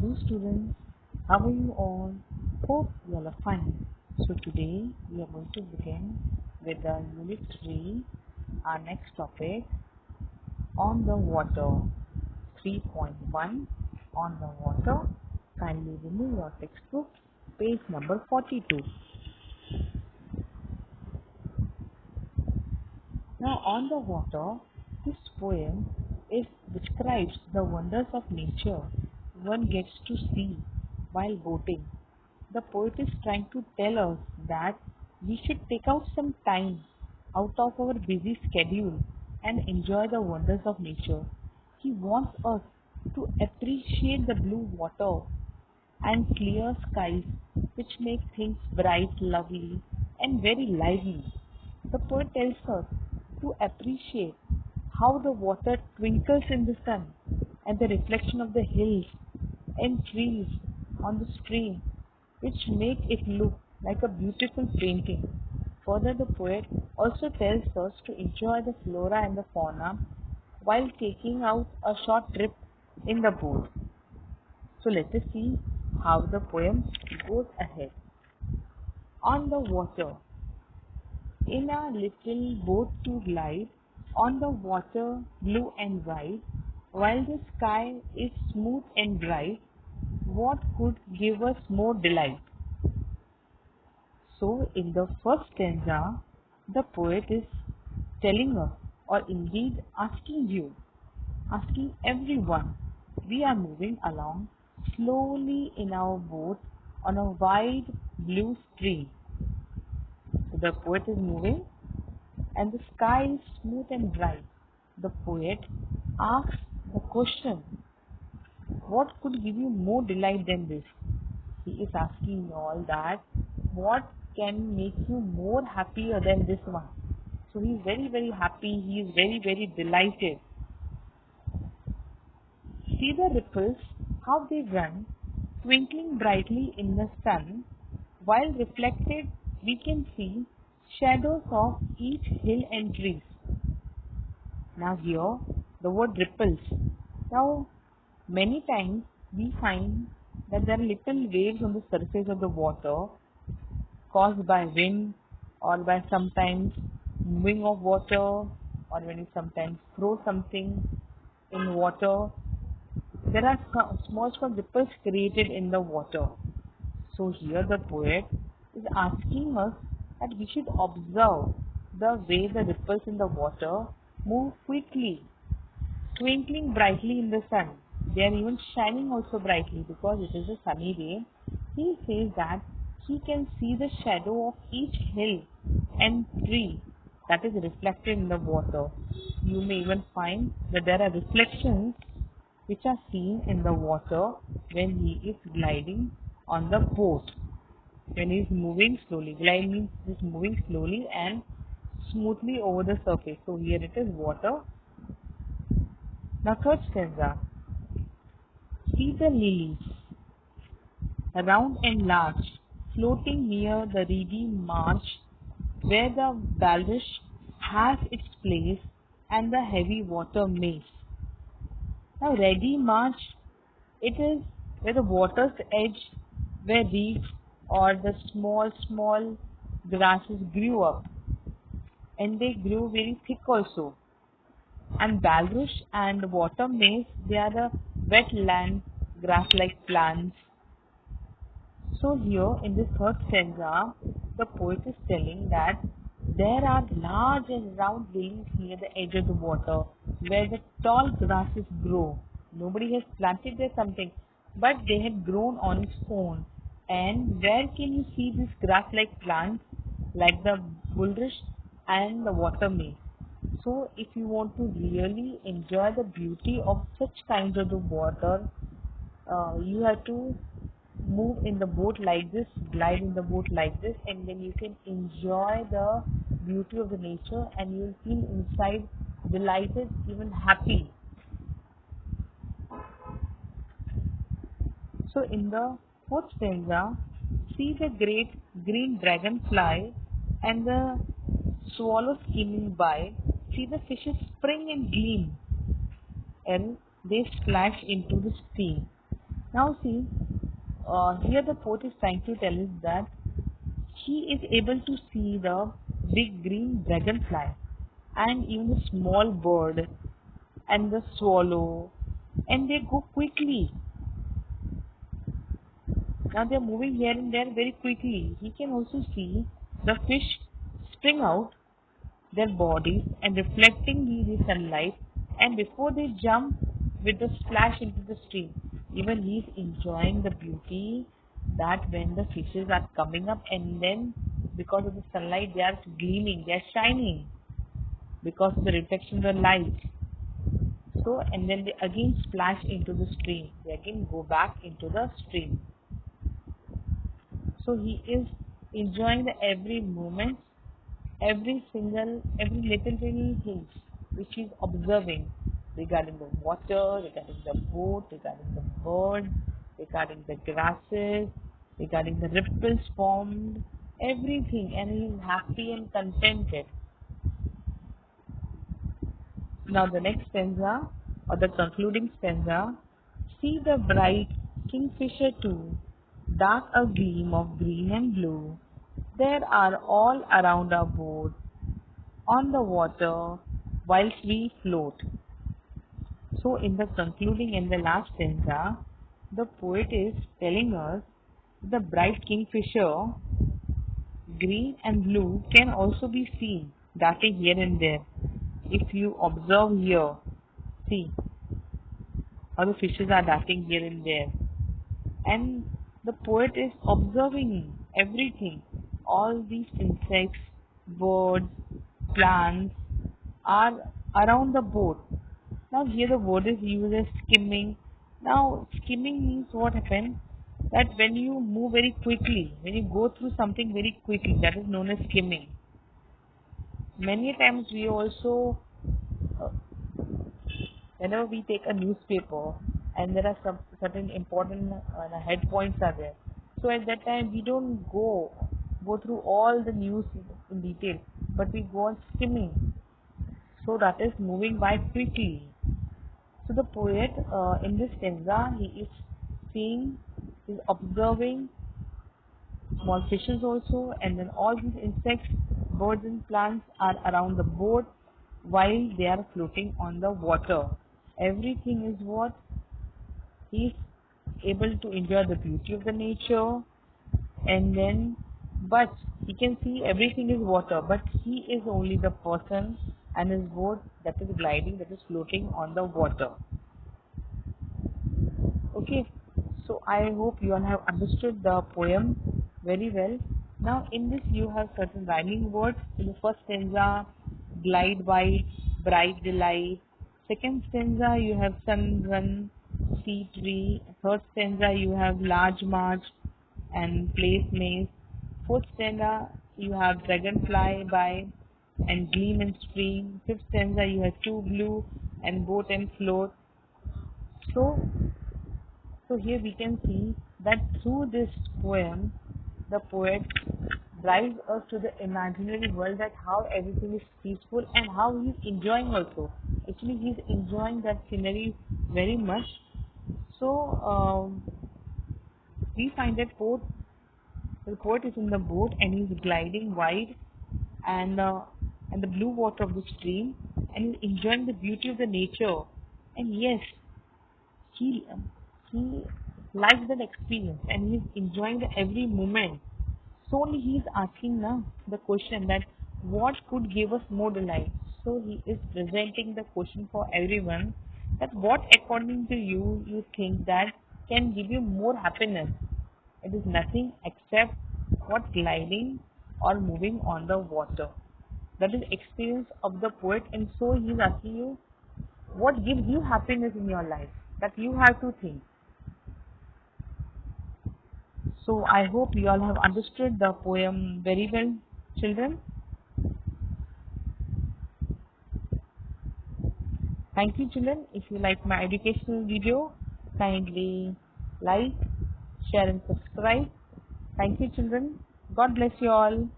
Hello students, how are you all? Hope you all are fine. So today we are going to begin with the Unit 3, our next topic on the water. 3.1 on the water. Kindly remove your textbook, page number 42. Now on the water, this poem describes the wonders of nature one gets to see while boating. The poet is trying to tell us that we should take out some time out of our busy schedule and enjoy the wonders of nature. He wants us to appreciate the blue water and clear skies which make things bright, lovely, and very lively. The poet tells us to appreciate how the water twinkles in the sun and the reflection of the hills and trees on the stream, which make it look like a beautiful painting. Further, the poet also tells us to enjoy the flora and the fauna while taking out a short trip in the boat. So let us see how the poem goes ahead. On the water. In a little boat to glide on the water blue and white, while the sky is smooth and bright, what could give us more delight? So in the first stanza, the poet is telling us, or indeed asking everyone, we are moving along slowly in our boat on a wide blue stream. So the poet is moving and the sky is smooth and bright. The poet asks the question, what could give you more delight than this? He is asking you all that what can make you more happier than this one? So he is very, very happy. He is very, very delighted. See the ripples, how they run, twinkling brightly in the sun. While reflected, we can see shadows of each hill and trees. Now here, the word ripples. Now, many times we find that there are little waves on the surface of the water caused by wind or by sometimes moving of water, or when you sometimes throw something in water. There are small ripples created in the water. So here the poet is asking us that we should observe the way the ripples in the water move quickly, twinkling brightly in the sun. They are even shining also brightly because it is a sunny day. He says that he can see the shadow of each hill and tree that is reflected in the water. You may even find that there are reflections which are seen in the water when he is gliding on the boat. When he is moving slowly, glide means he is moving slowly and smoothly over the surface. So here it is water. Now third stanza. See the lilies, round and large, floating near the reedy marsh, where the bulrush has its place and the heavy water maze. Now reedy marsh, it is where the water's edge, where reeds or the small grasses grew up, and they grew very thick also. And bulrush and water maze, they are the wetland grass-like plants. So here in this third stanza, the poet is telling that there are large and round lilies near the edge of the water where the tall grasses grow. Nobody has planted there something, but they had grown on its own. And where can you see these grass-like plants like the bulrush and the water maze? So if you want to really enjoy the beauty of such kinds of the water, you have to move in the boat like this, glide in the boat like this, and then you can enjoy the beauty of the nature and you will feel inside delighted, even happy. So in the fourth stanza, see the great green dragonfly and the swallow skimming by, see the fishes spring and gleam, and they splash into the stream. Now see, here the poet is trying to tell us that he is able to see the big green dragonfly and even the small bird and the swallow, and they go quickly. Now they are moving here and there very quickly. He can also see the fish spring out their bodies and reflecting the sunlight, and before they jump with the splash into the stream, even he is enjoying the beauty that when the fishes are coming up and then because of the sunlight they are gleaming, they are shining because of the reflection of the light. So and then they again splash into the stream, they again go back into the stream. So he is enjoying the every moment, every little things which he's observing regarding the water, regarding the boat, regarding the bird, regarding the grasses, regarding the ripples formed, everything, and he's happy and contented. Now the next stanza or the concluding stanza, see the bright kingfisher too, dark a gleam of green and blue. There are all around our boat, on the water, whilst we float. So in the concluding and the last stanza, the poet is telling us the bright kingfisher, green and blue, can also be seen darting here and there. If you observe here, see how the fishes are darting here and there. And the poet is observing everything. All these insects, birds, plants are around the boat. Now here the word is used as skimming. Now skimming means what happens? That when you move very quickly, when you go through something very quickly, that is known as skimming. Many times we also, uh, whenever we take a newspaper and there are some certain important head points are there. So at that time we don't go through all the news in detail, but we go on skimming. So that is moving by quickly. So the poet in this stanza, he is seeing, is observing small fishes also, and then all these insects, birds and plants are around the boat while they are floating on the water. Everything is what he is able to enjoy the beauty of the nature, and then but he can see everything is water, but he is only the person and his boat that is gliding, that is floating on the water. Okay, so I hope you all have understood the poem very well. Now in this you have certain rhyming words. In the first stanza, glide white, bright delight. Second stanza you have sun run, sea tree. Third stanza you have large march and place maze. Fourth stanza you have dragonfly by and gleam and stream. Fifth stanza you have two blue and boat and float. So so here we can see that through this poem, the poet drives us to the imaginary world, that how everything is peaceful and how he is enjoying also. Actually, he is enjoying that scenery very much. So we find that the poet is in the boat and he is gliding wide and and the blue water of the stream, and he's enjoying the beauty of the nature. And yes, he he likes that experience and he's enjoying the every moment. So only he's asking now the question that what could give us more delight. So he is presenting the question for everyone, that what according to you think that can give you more happiness. It is nothing except what gliding or moving on the water. That is experience of the poet, and so he is asking you what gives you happiness in your life, that you have to think. So I hope you all have understood the poem very well, children. Thank you, children. If you like my educational video, kindly like, share and subscribe. Thank you, children. God bless you all.